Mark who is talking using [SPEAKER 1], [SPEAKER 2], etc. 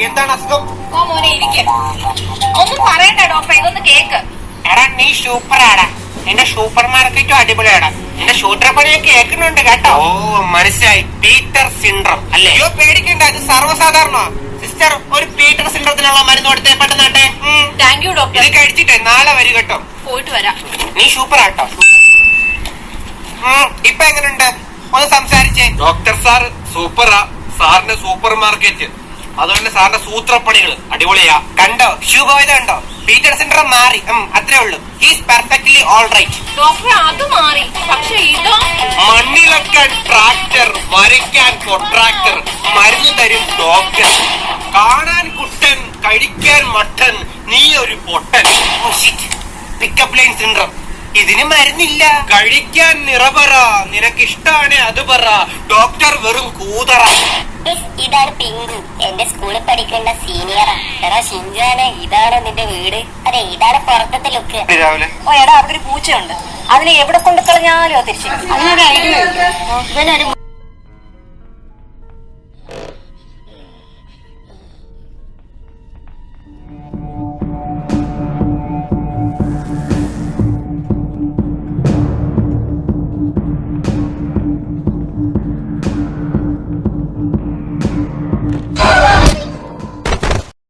[SPEAKER 1] എന്താണ് അസുഖം?
[SPEAKER 2] ഓ മോനെ ഇരിക്ക. ഒന്നും പറയണ്ട ഡോക്ടർ, ഇതൊന്ന് കേക്ക്.
[SPEAKER 1] എടാ നീ സൂപ്പറാടാ, നിന്റെ സൂപ്പർ മാർക്കറ്റും അടിപൊളിയാടാ, നിന്റെ ഷൂട്ടർ പണി ഞാൻ കേൾക്കുന്നുണ്ട് കേട്ടോ. ഓ മനസ്സിലായി, പീറ്റർ സിൻഡ്രം അല്ലേ? അയ്യോ പേടിക്കണ്ട, ഇത് സർവ്വസാധാരണ. സിസ്റ്റർ, ഒരു പീറ്റർ സിൻഡ്രത്തിനുള്ള മരുന്ന് കൊടുത്തേ പെട്ടെന്നാട്ടെ.
[SPEAKER 2] Thank you doctor.
[SPEAKER 1] ഇത് കഴിച്ചിട്ടേ നാളെ വരും കേട്ടോ.
[SPEAKER 2] പോയിട്ട് വരാം.
[SPEAKER 1] നീ സൂപ്പറാട്ടോ. ഇപ്പൊ എങ്ങനെയുണ്ട്? ഒന്ന് സംസാരിച്ചേ.
[SPEAKER 3] ഡോക്ടർ സാർ സൂപ്പറാ, സാറിന്റെ സൂപ്പർ മാർക്കറ്റ്, അതുകൊണ്ട് സാറിന്റെ സൂത്രപ്പണികള് അടിപൊളിയാ.
[SPEAKER 1] കണ്ടോ ശുഭോദയം ഉണ്ടോ? പീറ്റർ സിൻഡ്രം മാറി, അത്രേ ഉള്ളൂ. He's perfectly all right.
[SPEAKER 2] Doctor അത് മാറി, പക്ഷെ ഇതോ?
[SPEAKER 3] മണ്ണിളക്കാൻ ട്രാക്ടർ, വരയ്ക്കാൻ കോൺട്രാക്ടർ, മരുന്ന് തരും ഡോക്ടർ. കാണാൻ കുട്ടൻ, കഴിക്കാൻ മട്ടൻ, നീ ഒരു പൊട്ടൻ.
[SPEAKER 1] പിക്കപ്പ് ലൈൻ സിൻഡ്രം, ഇതിന് മരുന്നില്ല.
[SPEAKER 3] കഴിക്കാൻ നിറപറ, നിനക്കിഷ്ടാണ് അത് പറ, ഡോക്ടർ വെറും കൂതറ.
[SPEAKER 4] ഇതാണ് പിങ്കു, എന്റെ സ്കൂളിൽ പഠിക്കേണ്ട സീനിയറാ. എടാ ഷിൻജാനെ, ഇതാണ് നിന്റെ വീട്? അതെ, ഇതാണ് പുറത്തത്തെ ലുക്ക്.
[SPEAKER 1] രാവിലെ
[SPEAKER 2] ഓ എടാ, അവിടെ ഒരു പൂച്ചയുണ്ട്, അതിനെ എവിടെ കൊണ്ട് കളഞ്ഞാലും അത് തിരിച്ചു.
[SPEAKER 4] അതിനൊരു ഐഡിയ ഉണ്ട്. ഇവനൊരു